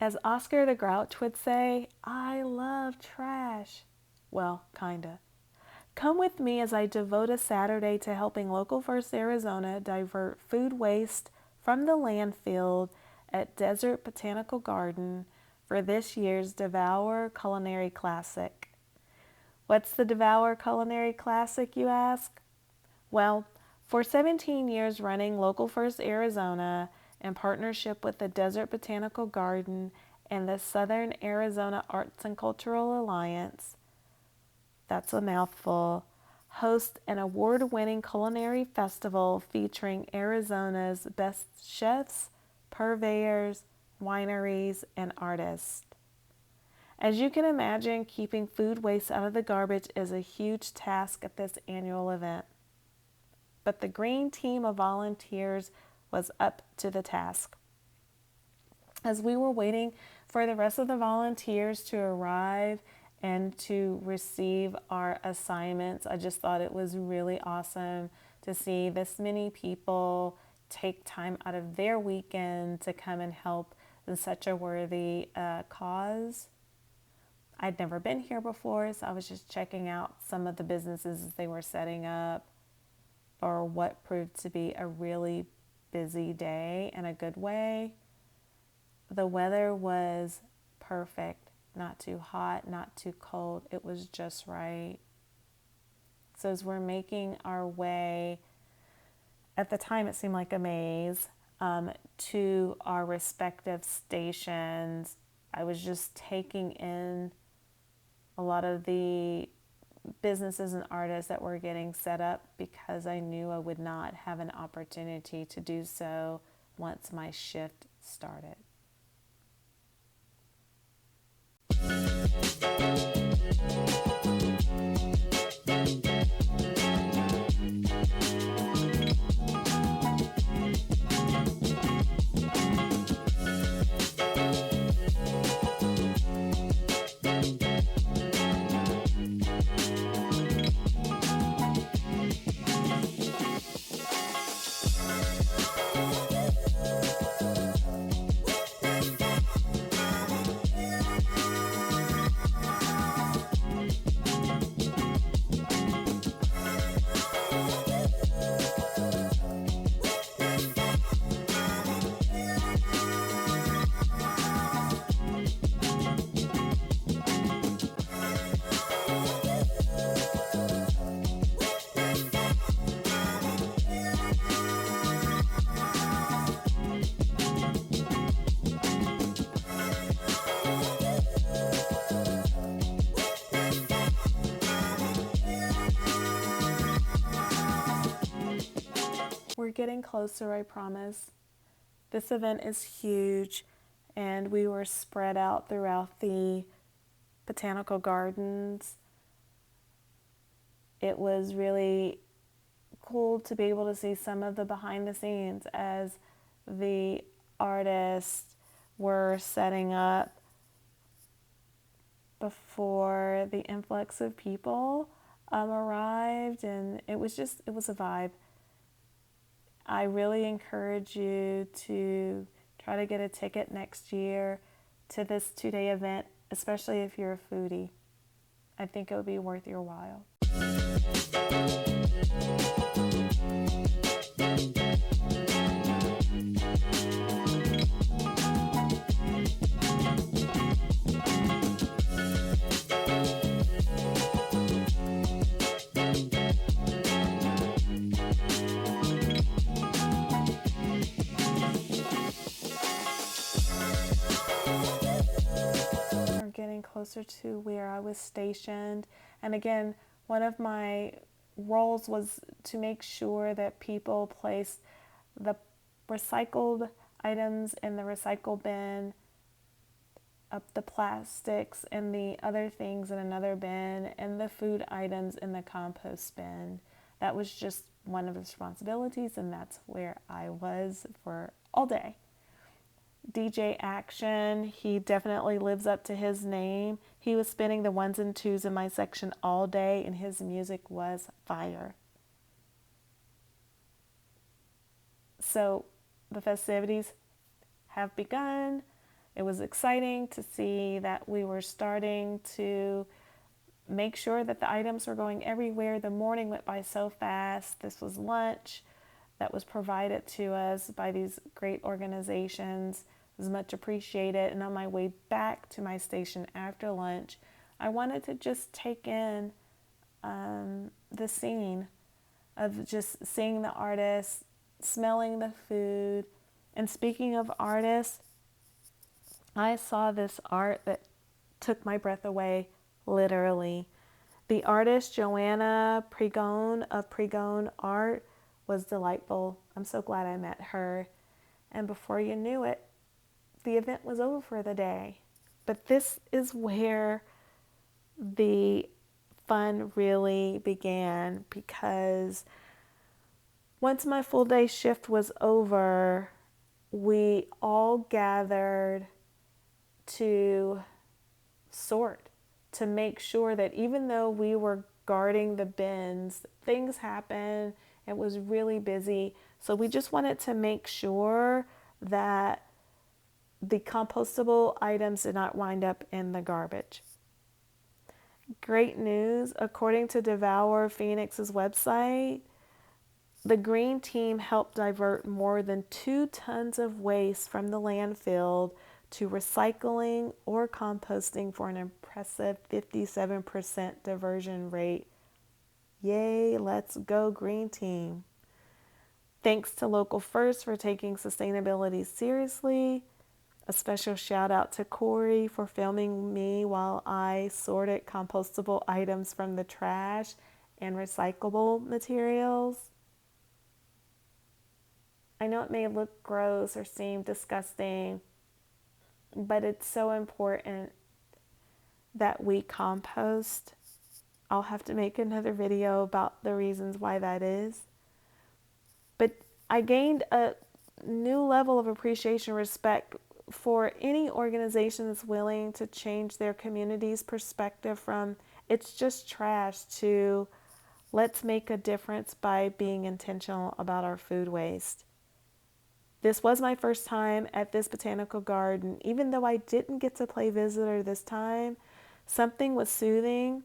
As Oscar the Grouch would say, I love trash. Well, kinda. Come with me as I devote a Saturday to helping Local First Arizona divert food waste from the landfill at Desert Botanical Garden for this year's Devour Culinary Classic. What's the Devour Culinary Classic, you ask? Well, for 17 years running, Local First Arizona, in partnership with the Desert Botanical Garden and the Southern Arizona Arts and Cultural Alliance, that's a mouthful, host an award-winning culinary festival featuring Arizona's best chefs, purveyors, wineries, and artists. As you can imagine, keeping food waste out of the garbage is a huge task at this annual event. But the green team of volunteers was up to the task. As we were waiting for the rest of the volunteers to arrive and to receive our assignments, I just thought it was really awesome to see this many people take time out of their weekend to come and help in such a worthy cause. I'd never been here before, so I was just checking out some of the businesses they were setting up for what proved to be a really busy day in a good way. The weather was perfect, not too hot, not too cold. It was just right. So as we're making our way, at the time it seemed like a maze, to our respective stations, I was just taking in a lot of the businesses and artists that were getting set up because I knew I would not have an opportunity to do so once my shift started. We're getting closer, I promise. This event is huge, and we were spread out throughout the botanical gardens. It was really cool to be able to see some of the behind the scenes as the artists were setting up before the influx of people arrived, and it was a vibe. I really encourage you to try to get a ticket next year to this 2-day event, especially if you're a foodie. I think it would be worth your while. Getting closer to where I was stationed. And again, one of my roles was to make sure that people placed the recycled items in the recycle bin, up the plastics and the other things in another bin, and the food items in the compost bin. That was just one of the responsibilities, and that's where I was for all day. DJ Action, he definitely lives up to his name. He was spinning the ones and twos in my section all day, and his music was fire. So the festivities have begun. It was exciting to see that we were starting to make sure that the items were going everywhere. The morning went by so fast. This was lunch that was provided to us by these great organizations. It was much appreciated. And on my way back to my station after lunch, I wanted to just take in the scene of just seeing the artists, smelling the food. And speaking of artists, I saw this art that took my breath away, literally. The artist Joanna Pregone of Pregone Art was delightful. I'm so glad I met her. And before you knew it, the event was over for the day. But this is where the fun really began, because once my full day shift was over, we all gathered to sort, to make sure that even though we were guarding the bins, things happened. It was really busy. So we just wanted to make sure that the compostable items did not wind up in the garbage. Great news, according to Devour Phoenix's website, the green team helped divert more than 2 tons of waste from the landfill to recycling or composting for an impressive 57% diversion rate. Yay, let's go green team. Thanks to Local First for taking sustainability seriously. A special shout out to Cory for filming me while I sorted compostable items from the trash and recyclable materials. I know it may look gross or seem disgusting, but it's so important that we compost. I'll have to make another video about the reasons why that is. But I gained a new level of appreciation, respect for any organization that's willing to change their community's perspective from it's just trash to let's make a difference by being intentional about our food waste. This was my first time at this botanical garden. Even though I didn't get to play visitor this time, something was soothing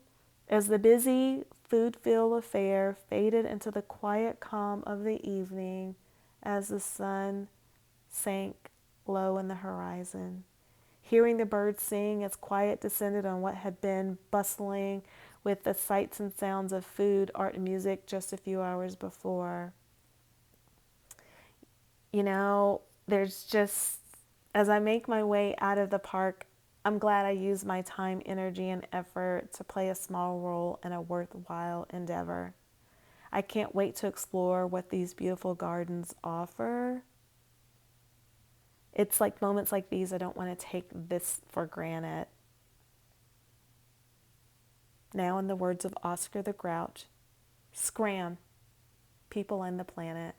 as the busy food-filled affair faded into the quiet calm of the evening as the sun sank low in the horizon. Hearing the birds sing as quiet descended on what had been bustling with the sights and sounds of food, art, and music just a few hours before. You know, there's just, as I make my way out of the park, I'm glad I used my time, energy, and effort to play a small role in a worthwhile endeavor. I can't wait to explore what these beautiful gardens offer. It's like moments like these, I don't want to take this for granted. Now, in the words of Oscar the Grouch, scram, people and the planet.